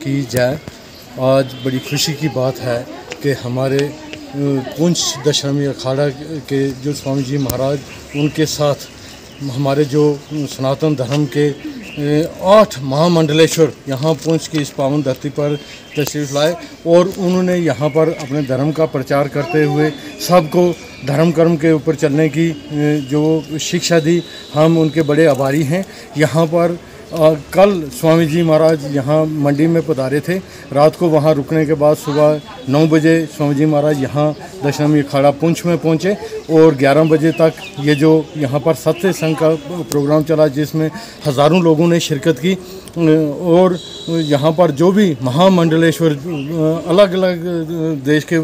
की जाए। आज बड़ी खुशी की बात है कि हमारे पुंछ दशनामी अखाड़ा के जो स्वामी जी महाराज, उनके साथ हमारे जो सनातन धर्म के 8 महामंडलेश्वर यहाँ पुंछ की इस पावन धरती पर तशरीफ़ लाए और उन्होंने यहाँ पर अपने धर्म का प्रचार करते हुए सबको धर्म कर्म के ऊपर चलने की जो शिक्षा दी। हम उनके बड़े आभारी हैं। यहाँ पर कल स्वामी जी महाराज यहाँ मंडी में पधारे थे। रात को वहाँ रुकने के बाद सुबह 9 बजे स्वामी जी महाराज यहाँ दशनामी अखाड़ा पुंछ में पहुँचे और 11 बजे तक ये जो यहाँ पर सत्संग का प्रोग्राम चला, जिसमें हज़ारों लोगों ने शिरकत की और यहाँ पर जो भी महामंडलेश्वर अलग अलग देश के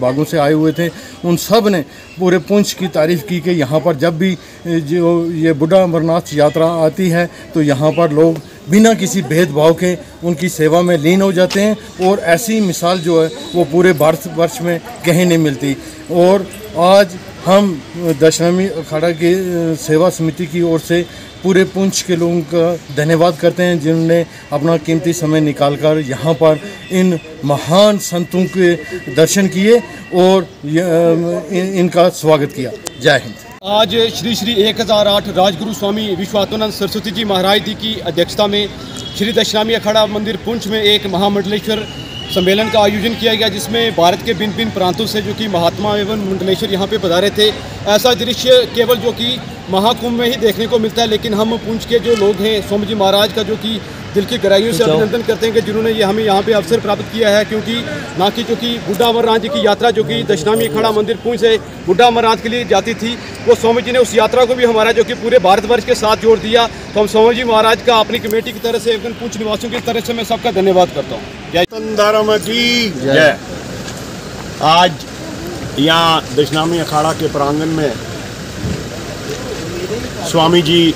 भागों से आए हुए थे, उन सब ने पूरे पुंछ की तारीफ़ की कि यहाँ पर जब भी जो ये बुढ़ा अमरनाथ यात्रा आती है तो यहाँ पर लोग बिना किसी भेदभाव के उनकी सेवा में लीन हो जाते हैं और ऐसी मिसाल जो है वो पूरे भारतवर्ष में कहीं नहीं मिलती। और आज हम दशनामी अखाड़ा की सेवा समिति की ओर से पूरे पुंछ के लोगों का धन्यवाद करते हैं, जिन्होंने अपना कीमती समय निकालकर यहाँ पर इन महान संतों के दर्शन किए और इनका स्वागत किया। जय हिंद। आज श्री श्री 1008 राजगुरु स्वामी विश्वात्मानंद सरस्वती जी महाराज जी की अध्यक्षता में श्री दशनामी अखाड़ा मंदिर पुंछ में एक महामंडलेश्वर सम्मेलन का आयोजन किया गया, जिसमें भारत के भिन्न भिन्न प्रांतों से जो कि महात्मा एवं मंडलेश्वर यहाँ पे पधारे थे। ऐसा दृश्य केवल जो कि महाकुंभ में ही देखने को मिलता है, लेकिन हम पुंछ के जो लोग हैं स्वामी जी महाराज का जो कि दिल की गहराइयों से अभिनंदन करते हैं कि जिन्होंने ये हमें यहाँ पे अवसर प्राप्त किया है। क्योंकि ना कि जो कि बुढ़ा अमरनाथ जी की यात्रा जो कि दशनामी अखाड़ा मंदिर पुंछ से बुढ़ा अमरनाथ के लिए जाती थी, वो स्वामी जी ने उस यात्रा को भी हमारा जो कि पूरे भारतवर्ष के साथ जोड़ दिया। तो हम स्वामी जी महाराज का अपनी कमेटी की तरफ से एवं पुंछ निवासियों की तरफ से मैं सबका धन्यवाद करता हूँ। जय धर्म की जय। आज यहाँ दशनामी अखाड़ा के प्रांगण में स्वामी जी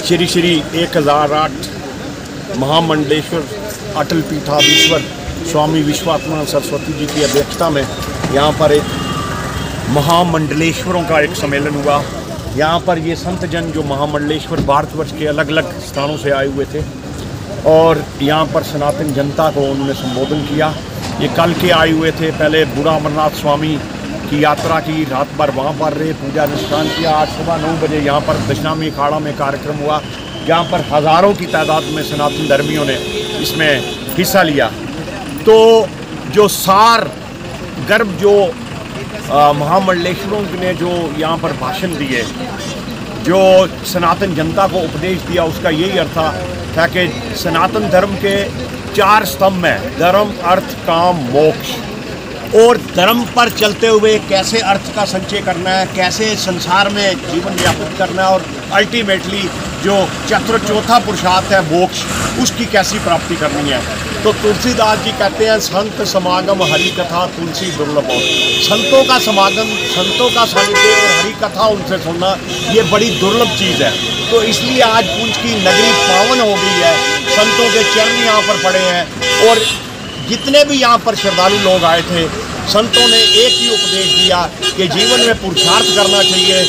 श्री श्री 1008 महामंडलेश्वर अटल पीठाधीश्वर स्वामी विश्वात्मानंद सरस्वती जी की अध्यक्षता में यहाँ पर एक महामंडलेश्वरों का एक सम्मेलन हुआ। यहाँ पर ये संत जन जो महामंडलेश्वर भारतवर्ष के अलग अलग स्थानों से आए हुए थे और यहाँ पर सनातन जनता को उन्होंने संबोधन किया। ये कल के आए हुए थे, पहले बुढ़ा अमरनाथ स्वामी की यात्रा की, रात भर वहाँ पर रहे, पूजा अनुष्ठान किया। आज सुबह 9 बजे यहाँ पर दशनामी अखाड़ा में कार्यक्रम हुआ, जहाँ पर हज़ारों की तादाद में सनातन धर्मियों ने इसमें हिस्सा लिया। तो जो सार गर्भ जो महामंडलेश्वरों ने जो यहाँ पर भाषण दिए, जो सनातन जनता को उपदेश दिया, उसका यही अर्थ था कि सनातन धर्म के 4 स्तंभ हैं, धर्म, अर्थ, काम, मोक्ष। और धर्म पर चलते हुए कैसे अर्थ का संचय करना है, कैसे संसार में जीवन यापन करना है और अल्टीमेटली जो चौथा पुरुषार्थ है मोक्ष, उसकी कैसी प्राप्ति करनी है। तो तुलसीदास जी कहते हैं संत समागम हरि कथा तुलसी दुर्लभ। संतों का समागम, संतों का सानिध्य और हरि कथा उनसे सुनना ये बड़ी दुर्लभ चीज़ है। तो इसलिए आज पुंछ की नगरी पावन हो गई है, संतों के चरण यहाँ पर पड़े हैं और जितने भी यहाँ पर श्रद्धालु लोग आए थे, संतों ने एक ही उपदेश दिया कि जीवन में पुरुषार्थ करना चाहिए।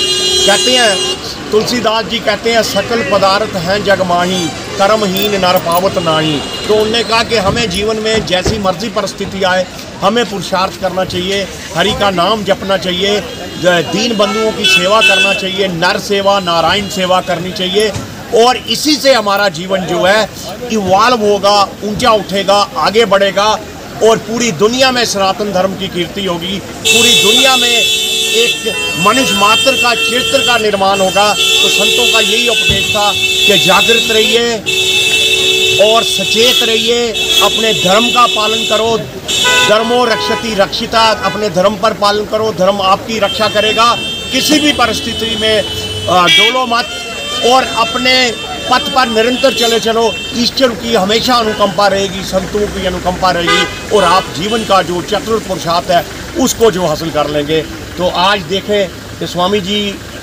कहते हैं तुलसीदास जी कहते हैं सकल पदार्थ हैं जग माही, कर्महीन नर पावत नाही। तो उन्होंने कहा कि हमें जीवन में जैसी मर्जी परिस्थिति आए हमें पुरुषार्थ करना चाहिए, हरि का नाम जपना चाहिए, दीन बंधुओं की सेवा करना चाहिए, नर सेवा नारायण सेवा करनी चाहिए और इसी से हमारा जीवन जो है इवॉल्व होगा, ऊंचा उठेगा, आगे बढ़ेगा और पूरी दुनिया में सनातन धर्म की कीर्ति होगी। पूरी दुनिया में एक मनुष्य मात्र का चरित्र का निर्माण होगा। तो संतों का यही उपदेश था कि जागृत रहिए और सचेत रहिए, अपने धर्म का पालन करो, धर्मो रक्षति रक्षिता, अपने धर्म पर पालन करो, धर्म आपकी रक्षा करेगा। किसी भी परिस्थिति में डोलो मत और अपने पथ पर निरंतर चलो। ईश्वर की हमेशा अनुकंपा रहेगी, संतों की अनुकंपा रहेगी और आप जीवन का जो चतुर्थ पुरुषार्थ है उसको जो हासिल कर लेंगे। तो आज देखें कि स्वामी जी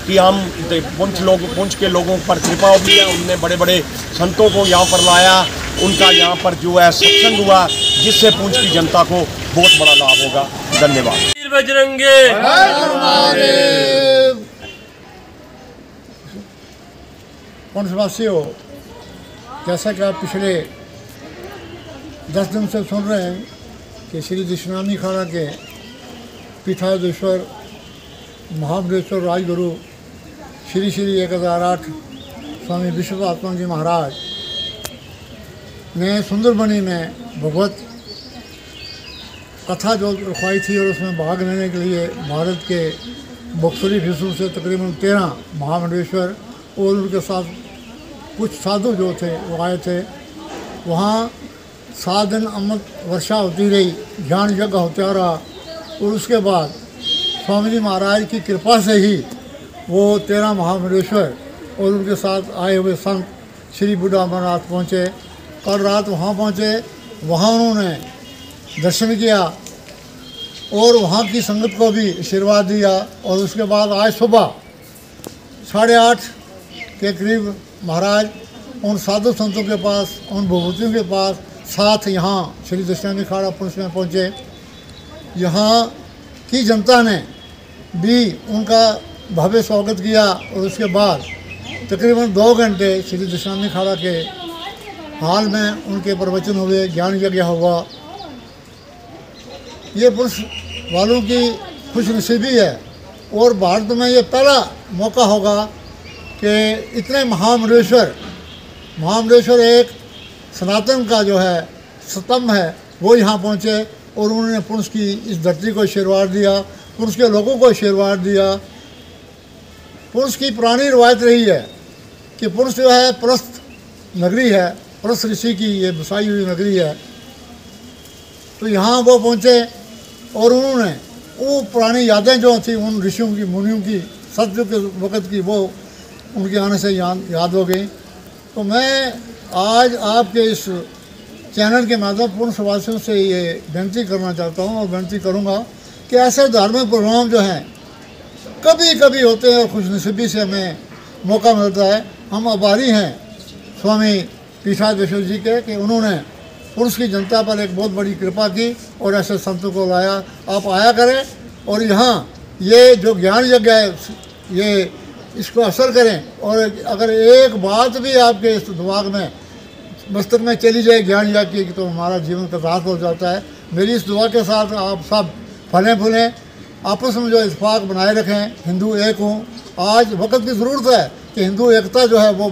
की हम पुंछ के लोगों पर कृपा हुई है, उनने बड़े बड़े संतों को यहाँ पर लाया, उनका यहाँ पर जो है सत्संग हुआ, जिससे पुंछ की जनता को बहुत बड़ा लाभ होगा। धन्यवाद। बजरंगे पुंछवासियों, जैसा कि आप पिछले 10 दिन से सुन रहे हैं कि श्री दक्षिणामी अखाड़ा के पीठाधीश्वर महामंडलेश्वर राजगुरु श्री श्री 1008 स्वामी विश्वात्मन जी महाराज ने सुंदरबनी में भगवत कथा जो रखवाई थी और उसमें भाग लेने के लिए भारत के मुख्तलिफ हिस्सों से तकरीबन 13 महामंडलेश्वर और उनके साथ कुछ साधु जो थे वो आए थे। वहाँ 7 दिन अमृत वर्षा होती रही, ज्ञान यज्ञ होता रहा और उसके बाद स्वामी जी महाराज की कृपा से ही वो 13 महामंडलेश्वर और उनके साथ आए हुए संत श्री बुढ़ा अमरनाथ पहुँचे। कल रात वहाँ पहुँचे, वहाँ उन्होंने दर्शन किया और वहाँ की संगत को भी आशीर्वाद दिया और उसके बाद आज सुबह 8:30 के करीब महाराज उन साधु संतों के पास, उन विभूतियों के पास साथ यहाँ श्री दक्षिणामी अखाड़ा पुंछ में पहुँचे। यहाँ की जनता ने भी उनका भव्य स्वागत किया और उसके बाद तकरीबन 2 घंटे श्री दक्षिणामी अखाड़ा के हाल में उनके प्रवचन हुए, ज्ञान यज्ञ हुआ। ये पुरुष वालों की खुशनसीबी है और भारत में ये पहला मौका होगा कि इतने महामंडलेश्वर एक सनातन का जो है स्तंभ है वो यहाँ पहुँचे और उन्होंने पुरुष की इस धरती को आशीर्वाद दिया, पुरुष के लोगों को आशीर्वाद दिया। पुरुष की पुरानी रवायत रही है कि पुरुष जो है प्रस्थ नगरी है, प्रस्थ ऋषि की ये बसाई हुई नगरी है। तो यहाँ वो पहुँचे और उन्होंने वो पुरानी यादें जो थी उन ऋषियों की, मुनियों की, सत्य के वक़्त की, वो उनके आने से याद हो गई। तो मैं आज आपके इस चैनल के माध्यम पूर्णवासियों से ये विनती करना चाहता हूँ और विनती करूँगा कि ऐसे धार्मिक प्रोग्राम जो हैं कभी कभी होते हैं और खुशनसीबी से हमें मौका मिलता है। हम आभारी हैं स्वामी पीठाधीश्वर जी के कि उन्होंने पुरुष की जनता पर एक बहुत बड़ी कृपा की और ऐसे संतों को लाया। आप आया करें और यहाँ ये जो ज्ञान यज्ञ है ये इसको असर करें और अगर एक बात भी आपके इस दिमाग में, मस्तक में चली जाए ज्ञान यज्ञ की, तो हमारा जीवन कृतार्थ हो जाता है। मेरी इस दुआ के साथ आप सब फलें फूलें, आपस में जो इत्तेफाक बनाए रखें, हिंदू एक हों। आज वक्त की ज़रूरत है कि हिंदू एकता जो है वो